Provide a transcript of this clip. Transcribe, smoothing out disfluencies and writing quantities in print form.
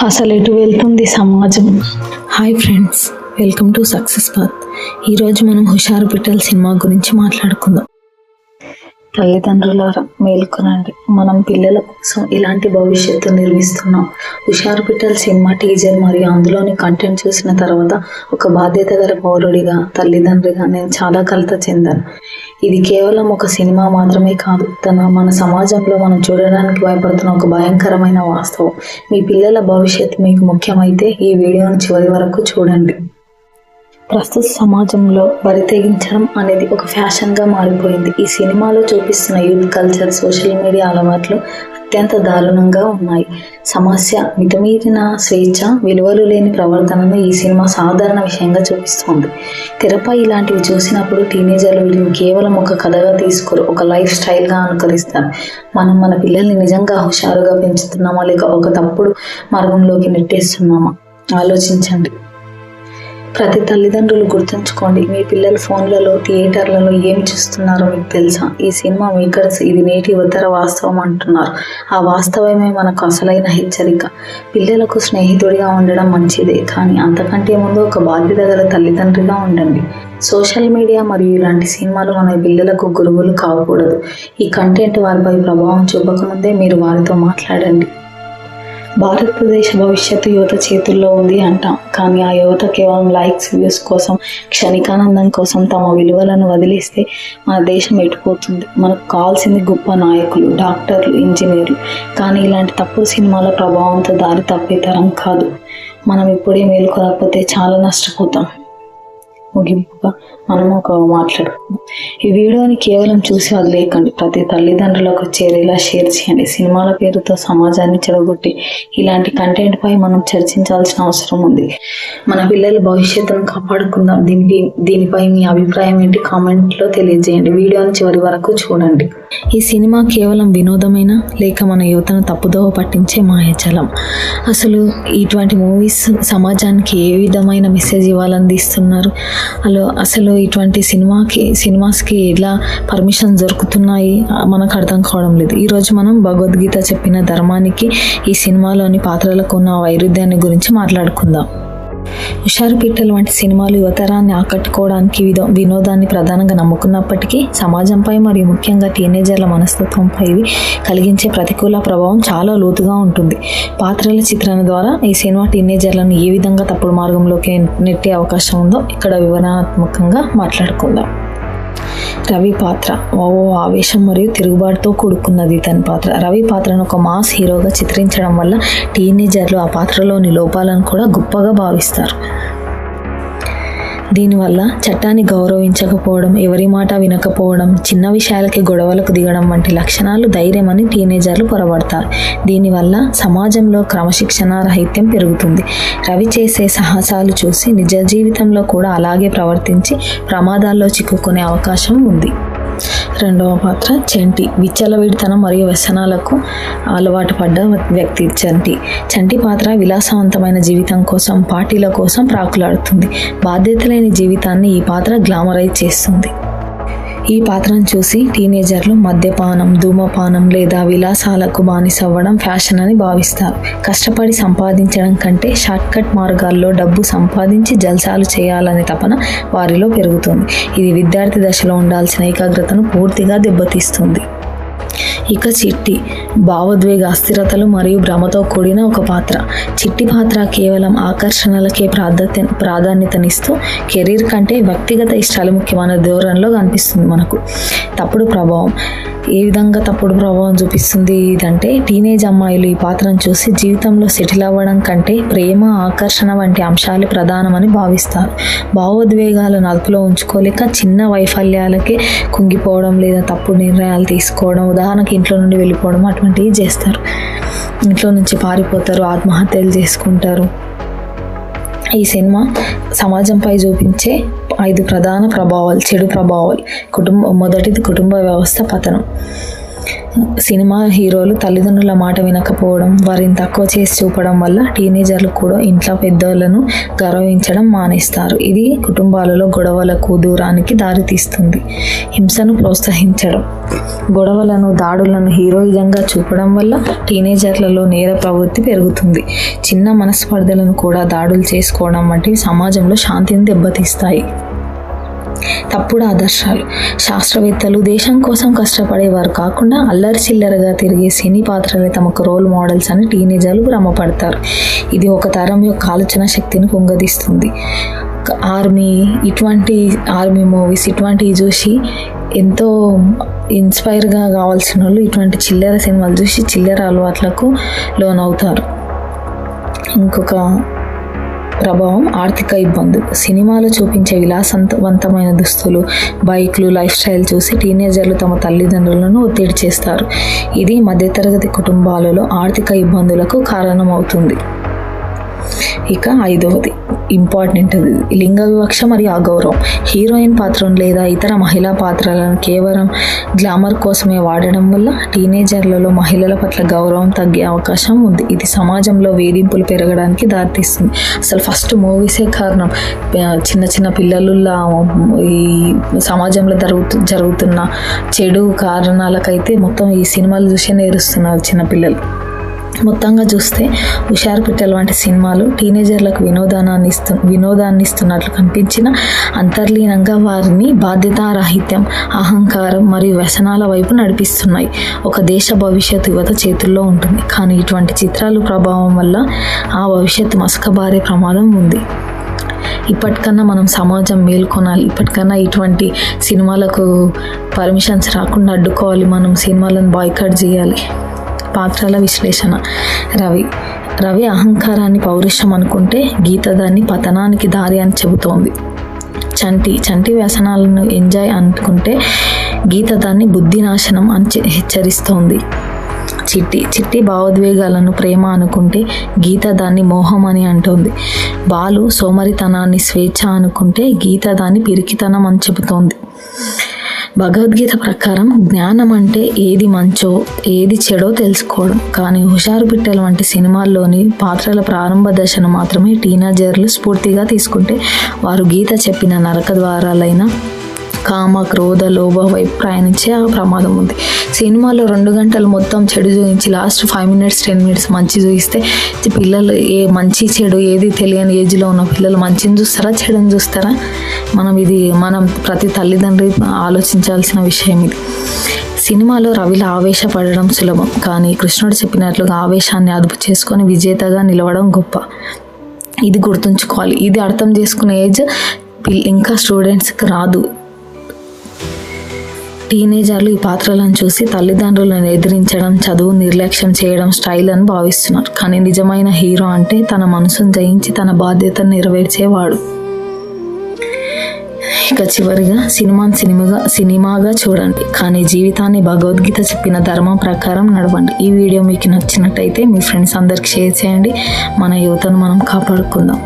అసలు ఎటు వెళ్తుంది సమాజం? Hi friends, welcome to success path. ఈరోజు మనం హుషారు పిట్టల సినిమా గురించి మాట్లాడుకుందాం. తల్లిదండ్రులారా మేల్కొనండి, మనం పిల్లల కోసం ఇలాంటి భవిష్యత్తు నిర్మిస్తున్నాం. హుషారు పిట్టల సినిమా టీజర్ మరియు అందులోని కంటెంట్ చూసిన తర్వాత ఒక బాధ్యత గల పౌరుడిగా, తల్లిదండ్రిగా నేను చాలా కలత చెందాను. ఇది కేవలం ఒక సినిమా మాత్రమే కాదు, మన సమాజంలో మనం చూడడానికి భయపడుతున్న ఒక భయంకరమైన వాస్తవం. మీ పిల్లల భవిష్యత్తు మీకు ముఖ్యమైతే ఈ వీడియోను చివరి వరకు చూడండి. ప్రస్తుత సమాజంలో బరి తెగించడం అనేది ఒక ఫ్యాషన్గా మారిపోయింది. ఈ సినిమాలో చూపిస్తున్న యూత్ కల్చర్, సోషల్ మీడియా అలవాట్లు అత్యంత దారుణంగా ఉన్నాయి. సమస్య మితిమీరిన స్వేచ్ఛ, విలువలు లేని ప్రవర్తనను ఈ సినిమా సాధారణ విషయంగా చూపిస్తోంది. తెరపై ఇలాంటివి చూసినప్పుడు టీనేజర్లు వీటిని కేవలం ఒక కథగా తీసుకోరు, ఒక లైఫ్ స్టైల్గా అనుకరిస్తారు. మనం మన పిల్లల్ని నిజంగా హుషారుగా పెంచుతున్నామా లేక ఒక తప్పుడు మార్గంలోకి నెట్టేస్తున్నామా? ఆలోచించండి. ప్రతి తల్లిదండ్రులు గుర్తుంచుకోండి, మీ పిల్లలు ఫోన్లలో, థియేటర్లలో ఏం చూస్తున్నారో మీకు తెలుసా? ఈ సినిమా మేకర్స్ ఇది నేటి ఉత్తర వాస్తవం అంటున్నారు. ఆ వాస్తవమే మనకు అసలైన హెచ్చరిక. పిల్లలకు స్నేహితుడిగా ఉండడం మంచిదే, కానీ అంతకంటే ముందు ఒక బాధ్యత గల తల్లిదండ్రిగా ఉండండి. సోషల్ మీడియా మరియు ఇలాంటి సినిమాలు మన పిల్లలకు గురువులు కాకూడదు. ఈ కంటెంట్ వారిపై ప్రభావం చూపకముందే మీరు వారితో మాట్లాడండి. భారతదేశ భవిష్యత్తు యువత చేతుల్లో ఉంది అంటాం, కానీ ఆ యువత కేవలం లైక్స్, వ్యూస్ కోసం, క్షణికానందం కోసం తమ విలువలను వదిలేస్తే మన దేశం ఎటుపోతుంది? మనకు కావాల్సింది గొప్ప నాయకులు, డాక్టర్లు, ఇంజనీర్లు, కానీ ఇలాంటి తప్పుడు సినిమాల ప్రభావంతో దారి తప్పే తరం కాదు. మనం ఇప్పుడే మేలుకోకపోతే చాలా నష్టపోతాం. ముగింపుగా మనం ఒక మాట్లాడుకుందాం. ఈ వీడియోని కేవలం చూసి వదిలేయకండి, ప్రతి తల్లిదండ్రులకు చేరేలా షేర్ చేయండి. సినిమాల పేరుతో సమాజాన్ని చెడగొట్టి ఇలాంటి కంటెంట్ పై మనం చర్చించాల్సిన అవసరం ఉంది. మన పిల్లల భవిష్యత్తును కాపాడుకుందాం. దీనిపై మీ అభిప్రాయం ఏంటి? కామెంట్లో తెలియజేయండి. వీడియోని చివరి వరకు చూడండి. ఈ సినిమా కేవలం వినోదమైన లేక మన యువతను తప్పుదోవ పట్టించే మాయాజాలం? ఇటువంటి మూవీస్ సమాజానికి ఏ విధమైన మెసేజ్ ఇవ్వాలని తీస్తున్నారు? అసలు ఇటువంటి సినిమాస్కి ఎలా పర్మిషన్ దొరుకుతున్నాయి మనకు అర్థం కావడం లేదు. ఈరోజు మనం భగవద్గీత చెప్పిన ధర్మానికి ఈ సినిమాలోని పాత్రలకు ఉన్న వైరుధ్యాన్ని గురించి మాట్లాడుకుందాం. హుషారు పిట్టలు వంటి సినిమాలు యువతరాన్ని ఆకట్టుకోవడానికి వినోదాన్ని ప్రధానంగా నమ్ముకున్నప్పటికీ సమాజంపై మరియు ముఖ్యంగా టీనేజర్ల మనస్తత్వంపై కలిగించే ప్రతికూల ప్రభావం చాలా లోతుగా ఉంటుంది. పాత్రల చిత్రణ ద్వారా ఈ సినిమా టీనేజర్లను ఏ విధంగా తప్పుడు మార్గంలోకి నెట్టే అవకాశం ఉందో ఇక్కడ వివరణాత్మకంగా మాట్లాడుకుందాం. రవి పాత్ర ఆవేశం మరియు తిరుగుబాటుతో కూడుకున్నది ఇతని పాత్ర. రవి పాత్రను ఒక మాస్ హీరోగా చిత్రించడం వల్ల టీనేజర్లు ఆ పాత్రలోని లోపాలను కూడా గొప్పగా భావిస్తారు. దీనివల్ల చట్టాన్ని గౌరవించకపోవడం, ఎవరి మాట వినకపోవడం, చిన్న విషయాలకి గొడవలకు దిగడం వంటి లక్షణాలు ధైర్యమని టీనేజర్లు పొరబడతారు. దీనివల్ల సమాజంలో క్రమశిక్షణ రాహిత్యం పెరుగుతుంది. రవి చేసే సాహసాలు చూసి నిజ జీవితంలో కూడా అలాగే ప్రవర్తించి ప్రమాదాల్లో చిక్కుకునే అవకాశం ఉంది. రెండవ పాత్ర చంటి. విచ్చలవిడితనం మరియు వ్యసనాలకు అలవాటు పడ్డ వ్యక్తి చంటి పాత్ర విలాసవంతమైన జీవితం కోసం, పార్టీల కోసం ప్రాకులాడుతుంది. బాధ్యత లేని జీవితాన్ని ఈ పాత్ర గ్లామరైజ్ చేస్తుంది. ఈ పాత్రను చూసి టీనేజర్లు మద్యపానం, ధూమపానం లేదా విలాసాలకు బానిసవ్వడం ఫ్యాషన్ అని భావిస్తారు. కష్టపడి సంపాదించడం కంటే షార్ట్కట్ మార్గాల్లో డబ్బు సంపాదించి జల్సాలు చేయాలనే తపన వారిలో పెరుగుతుంది. ఇది విద్యార్థి దశలో ఉండాల్సిన ఏకాగ్రతను పూర్తిగా దెబ్బతీస్తుంది. ఇక చిట్టి. భావోద్వేగ అస్థిరతలు మరియు భ్రమతో కూడిన ఒక పాత్ర. చిట్టి పాత్ర కేవలం ఆకర్షణలకే ప్రాధాన్యతనిస్తూ కెరీర్ కంటే వ్యక్తిగత ఇష్టాలు ముఖ్యమైన ధోరణిలో కనిపిస్తుంది మనకు. తప్పుడు ప్రభావం. ఏ విధంగా తప్పుడు ప్రభావం చూపిస్తుంది ఇదంటే, టీనేజ్ అమ్మాయిలు ఈ పాత్రను చూసి జీవితంలో సెటిల్ అవ్వడం కంటే ప్రేమ, ఆకర్షణ వంటి అంశాలు ప్రధానమని భావిస్తారు. భావోద్వేగాలను అదుపులో ఉంచుకోలేక చిన్న వైఫల్యాలకే కుంగిపోవడం లేదా తప్పుడు నిర్ణయాలు తీసుకోవడం, ఉదాహరణకి ఇంట్లో నుండి వెళ్ళిపోవడం అటువంటివి చేస్తారు. ఇంట్లో నుంచి పారిపోతారు, ఆత్మహత్యలు చేసుకుంటారు. ఈ సినిమా సమాజంపై చూపించే 5 ప్రధాన ప్రభావాలు, చెడు ప్రభావాలు. మొదటిది కుటుంబ వ్యవస్థ పతనం. సినిమా హీరోలు తల్లిదండ్రుల మాట వినకపోవడం, వారిని తక్కువ చేసి చూపడం వల్ల టీనేజర్లు కూడా ఇంట్లో పెద్దలను గౌరవించడం మానేస్తారు. ఇది కుటుంబాలలో గొడవలకు, దూరానికి దారితీస్తుంది. హింసను ప్రోత్సహించడం, గొడవలను, దాడులను హీరోయిజంగా చూపడం వల్ల టీనేజర్లలో నేర ప్రవృత్తి పెరుగుతుంది. చిన్న మనస్పర్ధలను కూడా దాడులు చేసుకోవడం వంటివి సమాజంలో శాంతిని దెబ్బతీస్తాయి. తప్పుడు ఆదర్శాలు, శాస్త్రవేత్తలు దేశం కోసం కష్టపడేవారు కాకుండా అల్లరి చిల్లరగా తిరిగే సినీ పాత్రలే తమకు రోల్ మోడల్స్ అని టీనేజర్లు భ్రమపడతారు. ఇది ఒక తరం యొక్క ఆలోచన శక్తిని పొంగదీస్తుంది. ఆర్మీ మూవీస్ ఇటువంటివి చూసి ఎంతో ఇన్స్పైర్గా కావాల్సిన వాళ్ళు ఇటువంటి చిల్లర సినిమాలు చూసి చిల్లర అలవాట్లకు లోనవుతారు. ఇంకొక ప్రభావం ఆర్థిక ఇబ్బందులు. సినిమాలో చూపించే విలాసవంతమైన దుస్తులు, బైక్లు, లైఫ్ స్టైల్ చూసి టీనేజర్లు తమ తల్లిదండ్రులను ఒత్తిడి చేస్తారు. ఇది మధ్యతరగతి కుటుంబాలలో ఆర్థిక ఇబ్బందులకు కారణమవుతుంది. ఇక 5వది ఇంపార్టెంట్, లింగ వివక్ష మరియు అగౌరవం. హీరోయిన్ పాత్రను లేదా ఇతర మహిళా పాత్రలను కేవలం గ్లామర్ కోసమే వాడడం వల్ల టీనేజర్లలో మహిళల పట్ల గౌరవం తగ్గే అవకాశం ఉంది. ఇది సమాజంలో వేధింపులు పెరగడానికి దారితీస్తుంది. అసలు ఫస్ట్ మూవీసే కారణం. చిన్న చిన్న పిల్లలులా ఈ సమాజంలో జరుగుతున్న చెడు కారణాలకైతే మొత్తం ఈ సినిమాలు చూసే నేరుస్తున్నారు చిన్నపిల్లలు. మొత్తంగా చూస్తే హుషారు పిట్టలు వంటి సినిమాలు టీనేజర్లకు వినోదాన్ని ఇస్తున్నట్లు కనిపించిన అంతర్లీనంగా వారిని బాధ్యతారాహిత్యం, అహంకారం మరియు వ్యసనాల వైపు నడిపిస్తున్నాయి. ఒక దేశ భవిష్యత్తు యువత చేతుల్లో ఉంటుంది, కానీ ఇటువంటి చిత్రాల ప్రభావం వల్ల ఆ భవిష్యత్తు మసకబారే ప్రమాదం ఉంది. ఇప్పటికన్నా మనం సమాజం మేల్కొనాలి. ఇప్పటికన్నా ఇటువంటి సినిమాలకు పర్మిషన్స్ రాకుండా అడ్డుకోవాలి. మనం సినిమాలను బాయ్కాట్ చేయాలి. పాత్రల విశ్లేషణ. రవి అహంకారాన్ని పౌరుషం అనుకుంటే గీత దాన్ని పతనానికి దారి అని చెబుతోంది. చంటి వ్యసనాలను ఎంజాయ్ అనుకుంటే గీత దాన్ని బుద్ధి నాశనం అని హెచ్చరిస్తోంది. చిట్టి భావోద్వేగాలను ప్రేమ అనుకుంటే గీత దాన్ని మోహం అని అంటోంది. బాలు సోమరితనాన్ని స్వేచ్ఛ అనుకుంటే గీత దాన్ని పిరికితనం అని చెబుతోంది. భగవద్గీత ప్రకారం జ్ఞానం అంటే ఏది మంచో ఏది చెడో తెలుసుకోవడం. కానీ హుషారు పిట్టలు వంటి సినిమాల్లోని పాత్రల ప్రారంభ దశను మాత్రమే టీనేజర్లు స్ఫూర్తిగా తీసుకుంటే వారు గీత చెప్పిన నరక ద్వారాలైన కామ, క్రోధ, లోభ వైపు ప్రయాణించే ప్రమాదం ఉంది. సినిమాలో 2 గంటలు మొత్తం చెడు చూపించి లాస్ట్ 5 minutes 10 minutes మంచి చూపిస్తే పిల్లలు మంచి చెడు ఏది తెలియని ఏజ్లో ఉన్న పిల్లలు మంచిని చూస్తారా, చెడుని చూస్తారా? మనం ప్రతి తల్లిదండ్రి ఆలోచించాల్సిన విషయం ఇది. సినిమాలో రవిలా ఆవేశపడడం సులభం, కానీ కృష్ణుడు చెప్పినట్లుగా ఆవేశాన్ని అదుపు చేసుకొని విజేతగా నిలవడం గొప్ప. ఇది గుర్తుంచుకోవాలి. ఇది అర్థం చేసుకునే ఏజ్ ఇంకా స్టూడెంట్స్కి రాదు. టీనేజర్లు ఈ పాత్రలను చూసి తల్లిదండ్రులను ఎదిరించడం, చదువు నిర్లక్ష్యం చేయడం స్టైల్ అని భావిస్తున్నారు. కానీ నిజమైన హీరో అంటే తన మనసును జయించి తన బాధ్యతను నెరవేర్చేవాడు. ఇక చివరిగా సినిమాగా చూడండి, కానీ జీవితాన్ని భగవద్గీత చెప్పిన ధర్మం ప్రకారం నడవండి. ఈ వీడియో మీకు నచ్చినట్టయితే మీ ఫ్రెండ్స్ అందరికి షేర్ చేయండి. మన యువతను మనం కాపాడుకుందాం.